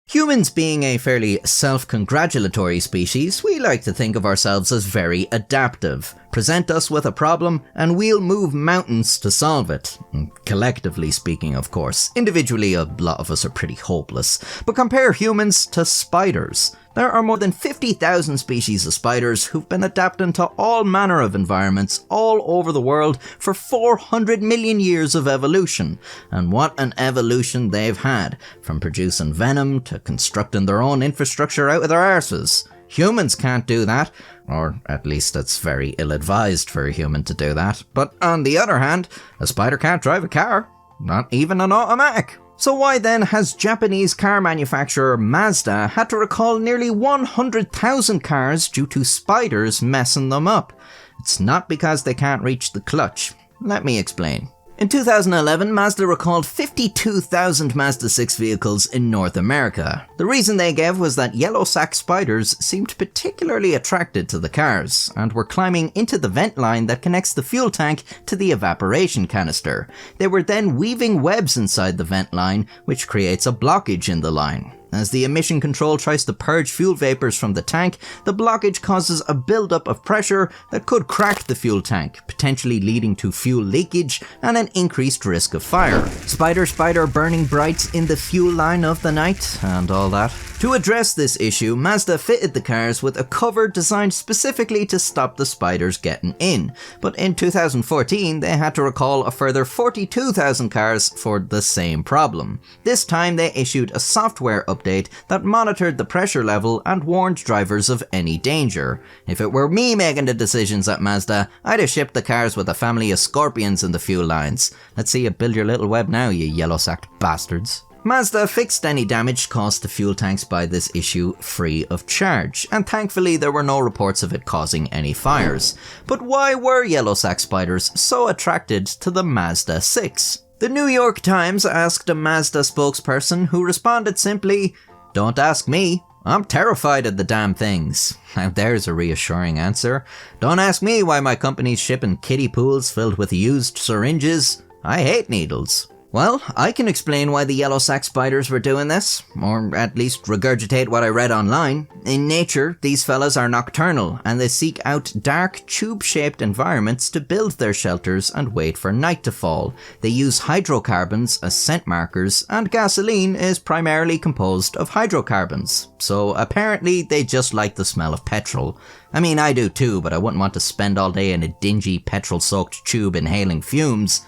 Humans being a fairly self-congratulatory species, we like to think of ourselves as very adaptive. Present us with a problem, and we'll move mountains to solve it. Collectively speaking, of course. Individually, a lot of us are pretty hopeless. But compare humans to spiders. There are more than 50,000 species of spiders who've been adapting to all manner of environments all over the world for 400 million years of evolution. And what an evolution they've had, from producing venom to constructing their own infrastructure out of their arses. Humans can't do that, or at least it's very ill-advised for a human to do that. But on the other hand, a spider can't drive a car, not even an automatic. So why then has Japanese car manufacturer Mazda had to recall nearly 100,000 cars due to spiders messing them up? It's not because they can't reach the clutch. Let me explain. In 2011, Mazda recalled 52,000 Mazda 6 vehicles in North America. The reason they gave was that Yellow Sac Spiders seemed particularly attracted to the cars, and were climbing into the vent line that connects the fuel tank to the evaporation canister. They were then weaving webs inside the vent line, which creates a blockage in the line. As the emission control tries to purge fuel vapors from the tank, the blockage causes a buildup of pressure that could crack the fuel tank, potentially leading to fuel leakage and an increased risk of fire. Spider, spider burning bright in the fuel line of the night, and all that. To address this issue, Mazda fitted the cars with a cover designed specifically to stop the spiders getting in. But in 2014, they had to recall a further 42,000 cars for the same problem. This time they issued a software update that monitored the pressure level and warned drivers of any danger. If it were me making the decisions at Mazda, I'd have shipped the cars with a family of scorpions in the fuel lines. Let's see you build your little web now, you yellow-sacked bastards. Mazda fixed any damage caused to fuel tanks by this issue free of charge, and thankfully there were no reports of it causing any fires. But why were Yellow Sac Spiders so attracted to the Mazda 6? The New York Times asked a Mazda spokesperson who responded simply, "Don't ask me. I'm terrified of the damn things." Now there's a reassuring answer. Don't ask me why my company's shipping kiddie pools filled with used syringes. I hate needles. Well, I can explain why the Yellow Sac Spiders were doing this, or at least regurgitate what I read online. In nature, these fellas are nocturnal, and they seek out dark, tube-shaped environments to build their shelters and wait for night to fall. They use hydrocarbons as scent markers, and gasoline is primarily composed of hydrocarbons. So apparently they just like the smell of petrol. I mean, I do too, but I wouldn't want to spend all day in a dingy, petrol-soaked tube inhaling fumes.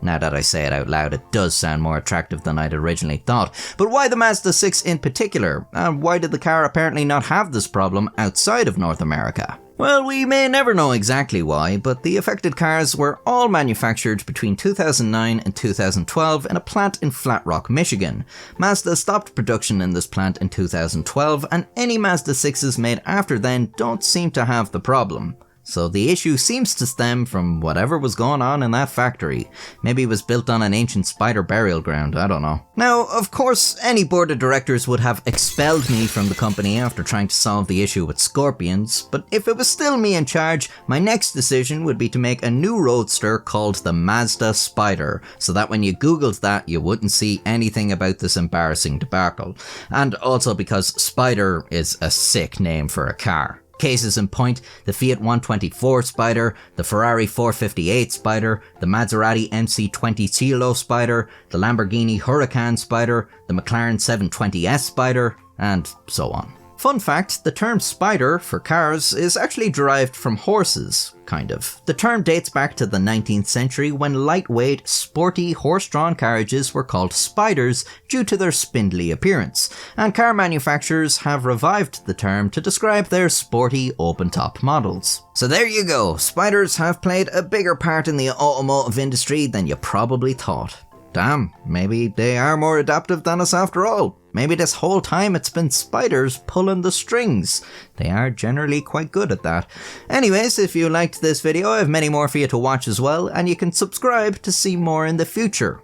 Now that I say it out loud, it does sound more attractive than I'd originally thought. But why the Mazda 6 in particular? And why did the car apparently not have this problem outside of North America? Well, we may never know exactly why, but the affected cars were all manufactured between 2009 and 2012 in a plant in Flat Rock, Michigan. Mazda stopped production in this plant in 2012, and any Mazda 6s made after then don't seem to have the problem. So the issue seems to stem from whatever was going on in that factory. Maybe it was built on an ancient spider burial ground, I don't know. Now, of course, any board of directors would have expelled me from the company after trying to solve the issue with scorpions, but if it was still me in charge, my next decision would be to make a new roadster called the Mazda Spider, so that when you googled that, you wouldn't see anything about this embarrassing debacle. And also because Spider is a sick name for a car. Cases in point, the Fiat 124 Spider, the Ferrari 458 Spider, the Maserati MC20 Cielo Spider, the Lamborghini Huracan Spider, the McLaren 720S Spider, and so on. Fun fact, the term spider for cars is actually derived from horses, kind of. The term dates back to the 19th century when lightweight, sporty, horse-drawn carriages were called spiders due to their spindly appearance, and car manufacturers have revived the term to describe their sporty, open-top models. So there you go, spiders have played a bigger part in the automotive industry than you probably thought. Damn, maybe they are more adaptive than us after all. Maybe this whole time it's been spiders pulling the strings. They are generally quite good at that. Anyways, if you liked this video, I have many more for you to watch as well, and you can subscribe to see more in the future.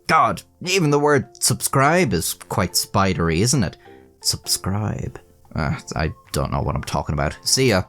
God, even the word subscribe is quite spidery, isn't it? Subscribe. I don't know what I'm talking about. See ya.